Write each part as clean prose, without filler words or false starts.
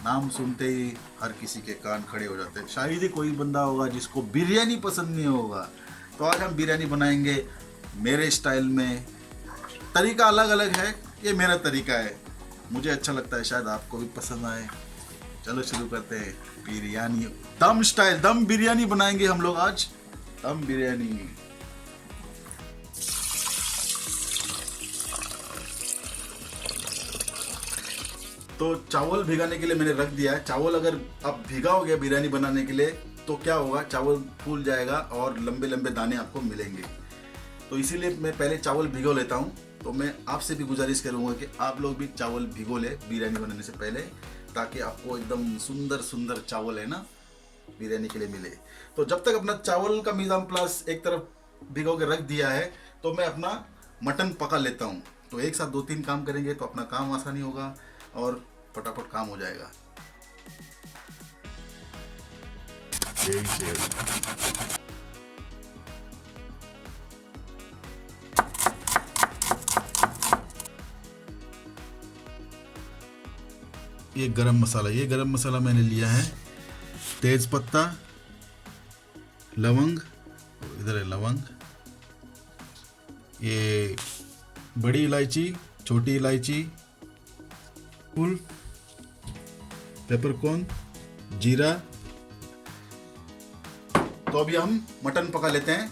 नाम सुनते ही हर किसी के कान खड़े हो जाते हैं। शायद ही कोई बंदा होगा जिसको बिरयानी पसंद नहीं होगा। तो आज हम बिरयानी बनाएंगे मेरे स्टाइल में। तरीका अलग अलग है, ये मेरा तरीका है, मुझे अच्छा लगता है, शायद आपको भी पसंद आए। चलो शुरू करते हैं। बिरयानी दम स्टाइल, दम बिरयानी बनाएंगे हम लोग आज। दम बिरयानी। तो चावल भिगाने के लिए मैंने रख दिया है। चावल अगर आप भिगाओगे बिरयानी बनाने के लिए तो क्या होगा, चावल फूल जाएगा और लंबे लंबे दाने आपको मिलेंगे। तो इसीलिए मैं पहले चावल भिगो लेता हूँ। तो मैं आपसे भी गुजारिश करूँगा कि आप लोग भी चावल भिगो ले बिरयानी बनाने से पहले, ताकि आपको एकदम सुंदर सुंदर चावल है ना बिरयानी के लिए मिले। तो जब तक अपना चावल का मीज़ाम प्लस एक तरफ भिगो के रख दिया है, तो मैं अपना मटन पका लेता हूँ। तो एक साथ 2-3 काम करेंगे तो अपना काम आसानी होगा और फटाफट काम हो जाएगा। ये गरम मसाला, ये गरम मसाला मैंने लिया है। तेज पत्ता, लवंग, इधर है लवंग, ये बड़ी इलायची, छोटी इलायची, फूल, पेपरकॉर्न, जीरा। तो अभी हम मटन पका लेते हैं।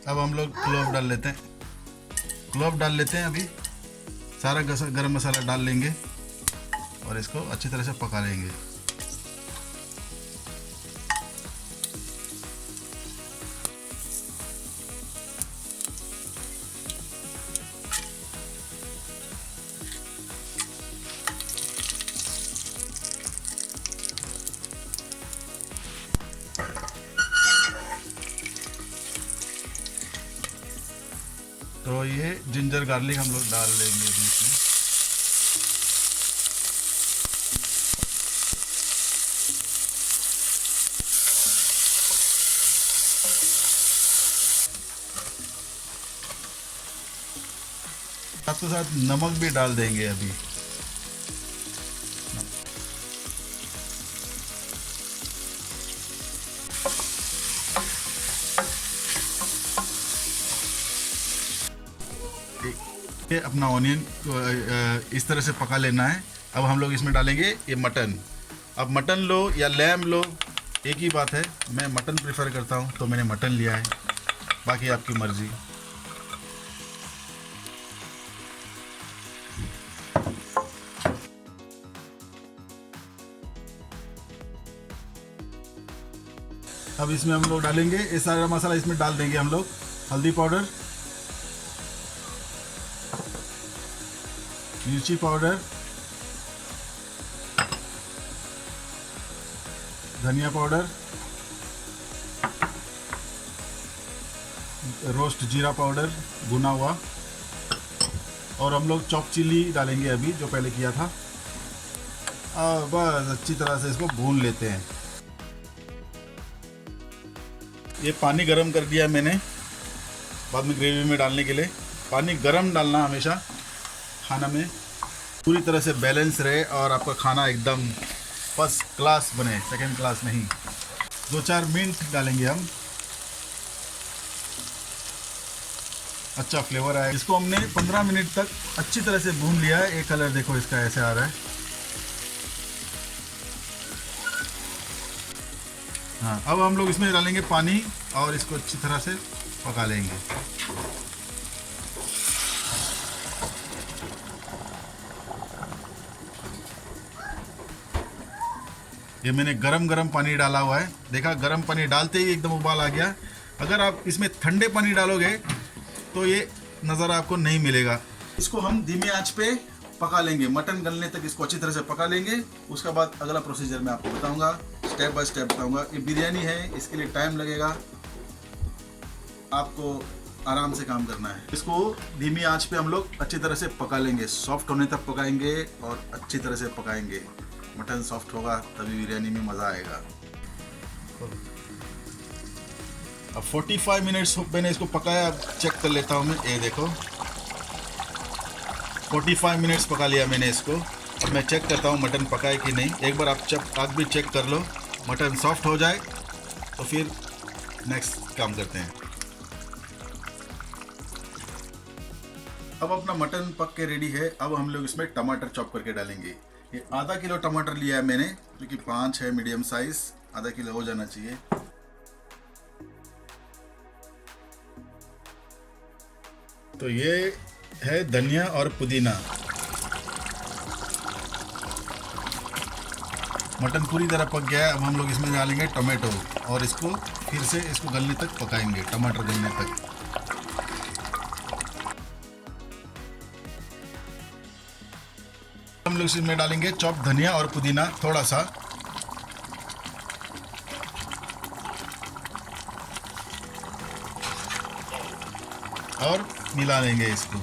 अब हम लोग क्लोव डाल लेते हैं। क्लोव डाल लेते हैं। अभी सारा गरम मसाला डाल लेंगे और इसको अच्छी तरह से पका लेंगे। तो ये जिंजर गार्लिक हम लोग डाल लेंगे बीच में। साथ के साथ नमक भी डाल देंगे अभी। अपना ऑनियन इस तरह से पका लेना है। अब हम लोग इसमें डालेंगे ये मटन। अब मटन लो या लैम लो, एक ही बात है। मैं मटन प्रेफर करता हूँ तो मैंने मटन लिया है, बाकी आपकी मर्जी। अब इसमें हम लोग डालेंगे ये सारा मसाला, इसमें डाल देंगे हम लोग। हल्दी पाउडर, मिर्ची पाउडर, धनिया पाउडर, रोस्ट जीरा पाउडर भुना हुआ, और हम लोग चॉप चिली डालेंगे अभी, जो पहले किया था। बस अच्छी तरह से इसको भून लेते हैं। ये पानी गरम कर दिया मैंने बाद में ग्रेवी में डालने के लिए। पानी गरम डालना हमेशा खाना में, पूरी तरह से बैलेंस रहे और आपका खाना एकदम फर्स्ट क्लास बने, सेकंड क्लास नहीं। 2-4 मिनट डालेंगे हम, अच्छा फ्लेवर आए। इसको हमने 15 मिनट तक अच्छी तरह से भून लिया है। एक कलर देखो इसका ऐसे आ रहा है। हाँ, अब हम लोग इसमें डालेंगे पानी और इसको अच्छी तरह से पका लेंगे। ये मैंने गरम पानी डाला हुआ है। देखा, गरम पानी डालते ही एकदम उबाल आ गया। अगर आप इसमें ठंडे पानी डालोगे तो ये नज़ारा आपको नहीं मिलेगा। इसको हम धीमी आंच पे पका लेंगे, मटन गलने तक इसको अच्छी तरह से पका लेंगे। उसके बाद अगला प्रोसीजर मैं आपको बताऊंगा, स्टेप बाय स्टेप बताऊंगा। ये बिरयानी है, इसके लिए टाइम लगेगा, आपको आराम से काम करना है। इसको धीमी आंच पे हम लोग अच्छी तरह से पका लेंगे, सॉफ्ट होने तक पकाएंगे और अच्छी तरह से पकाएंगे। मटन सॉफ्ट होगा तभी बिरयानी में मज़ा आएगा। अब 45 मिनट्स मैंने इसको पकाया। अब चेक कर लेता हूँ मैं, ये देखो 45 मिनट्स पका लिया मैंने इसको। अब मैं चेक करता हूँ मटन पका है कि नहीं। एक बार आप भी चेक कर लो, मटन सॉफ्ट हो जाए तो फिर नेक्स्ट काम करते हैं। अब अपना मटन पक के रेडी है। अब हम लोग इसमें टमाटर चॉप करके डालेंगे। ये आधा किलो टमाटर लिया है मैंने, जो कि 5 है, मीडियम साइज। आधा किलो हो जाना चाहिए। तो ये है धनिया और पुदीना। मटन पूरी तरह पक गया है। अब हम लोग इसमें डालेंगे टोमेटो और इसको फिर से इसको गलने तक पकाएंगे, टमाटर गलने तक। हम लोग इसमें डालेंगे चॉप धनिया और पुदीना थोड़ा सा, और मिला लेंगे इसको।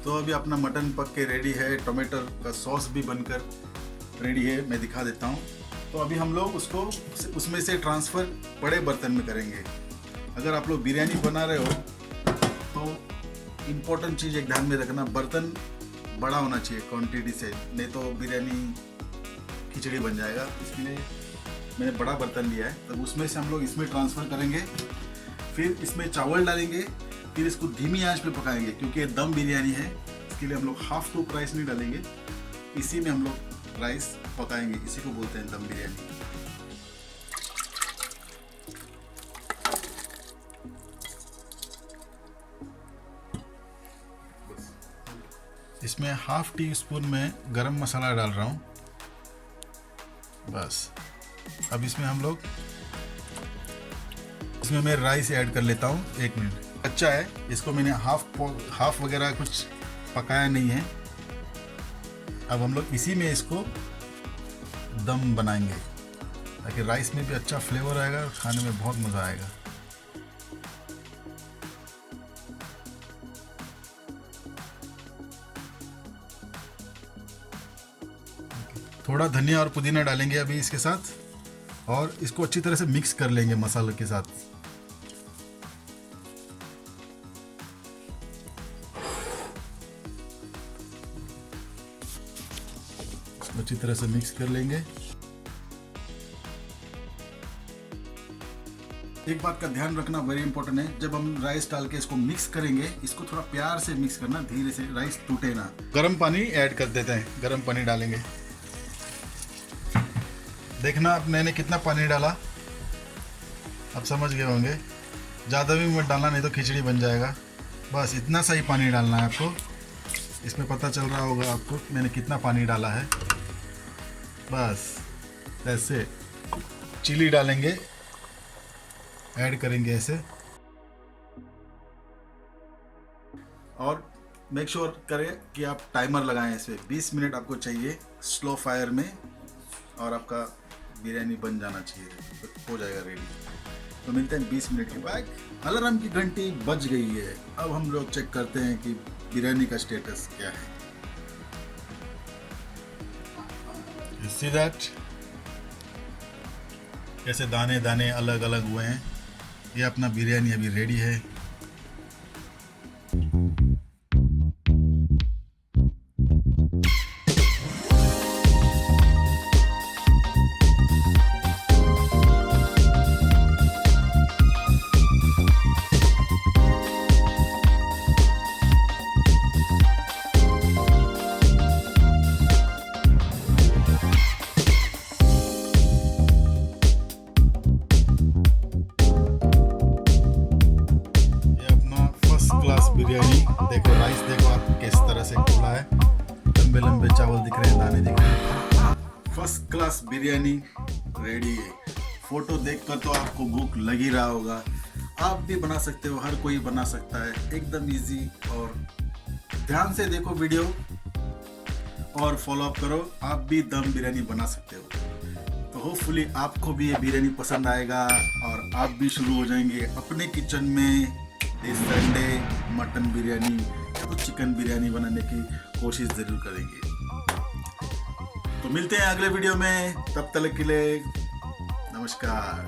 तो अभी अपना मटन पक के रेडी है। टमाटर का सॉस भी बनकर रेडी है, मैं दिखा देता हूँ। तो अभी हम लोग उसको उसमें से ट्रांसफ़र बड़े बर्तन में करेंगे। अगर आप लोग बिरयानी बना रहे हो तो इम्पोर्टेंट चीज़ एक ध्यान में रखना, बर्तन बड़ा होना चाहिए क्वांटिटी से, नहीं तो बिरयानी खिचड़ी बन जाएगा। इसके लिए मैंने बड़ा बर्तन लिया है। तब उसमें से हम लोग इसमें ट्रांसफ़र करेंगे, फिर इसमें चावल डालेंगे, फिर इसको धीमी आंच पे पकाएंगे क्योंकि ये दम बिरयानी है। इसके लिए हम लोग हाफ कप राइस नहीं डालेंगे, इसी में हम लोग राइस पकाएंगे। इसी को बोलते हैं दम बिरयानी। इसमें हाफ टी स्पून में गरम मसाला डाल रहा हूँ बस। अब इसमें हम लोग मैं राइस ऐड कर लेता हूँ। 1 मिनट अच्छा है, इसको मैंने हाफ वगैरह कुछ पकाया नहीं है। अब हम लोग इसी में इसको दम बनाएंगे ताकि राइस में भी अच्छा फ्लेवर आएगा और खाने में बहुत मज़ा आएगा। थोड़ा धनिया और पुदीना डालेंगे अभी इसके साथ, और इसको अच्छी तरह से मिक्स कर लेंगे मसाले के साथ। अच्छी तरह से मिक्स कर लेंगे। एक बात का ध्यान रखना, वेरी इंपॉर्टेंट है, जब हम राइस डाल के इसको मिक्स करेंगे, इसको थोड़ा प्यार से मिक्स करना, धीरे से, राइस टूटे ना। गर्म पानी ऐड कर देते हैं, गर्म पानी डालेंगे। देखना अब मैंने कितना पानी डाला, अब समझ गए होंगे। ज़्यादा भी मत डालना, नहीं तो खिचड़ी बन जाएगा। बस इतना सही पानी डालना है आपको। इसमें पता चल रहा होगा आपको मैंने कितना पानी डाला है। बस ऐसे चिली डालेंगे, ऐड करेंगे ऐसे, और मेक श्योर करें कि आप टाइमर लगाएं। इसमें 20 मिनट आपको चाहिए स्लो फायर में, और आपका बिरयानी बन जाना चाहिए, तो हो जाएगा रेडी। तो मिलते हैं 20 मिनट के बाद। अलार्म की घंटी बज गई है। अब हम लोग चेक करते हैं कि बिरयानी का स्टेटस क्या है। You see that? कैसे दाने दाने अलग अलग हुए हैं। ये अपना बिरयानी अभी रेडी है। बिरयानी देखो, राइस देखो आप किस तरह से खुला है, लंबे लंबे चावल दिख रहे हैं, दाने दिख रहे हैं। फर्स्ट क्लास बिरयानी रेडी है। फोटो देखकर तो आपको भूख लग ही रहा होगा। आप भी बना सकते हो, हर कोई बना सकता है, एकदम इजी। और ध्यान से देखो वीडियो और फॉलो अप करो, आप भी दम बिरयानी बना सकते हो। तो होपफुली आपको भी ये बिरयानी पसंद आएगा और आप भी शुरू हो जाएंगे अपने किचन में इस संडे मटन बिरयानी या तो चिकन बिरयानी बनाने की कोशिश ज़रूर करेंगे। तो मिलते हैं अगले वीडियो में, तब तक के लिए नमस्कार।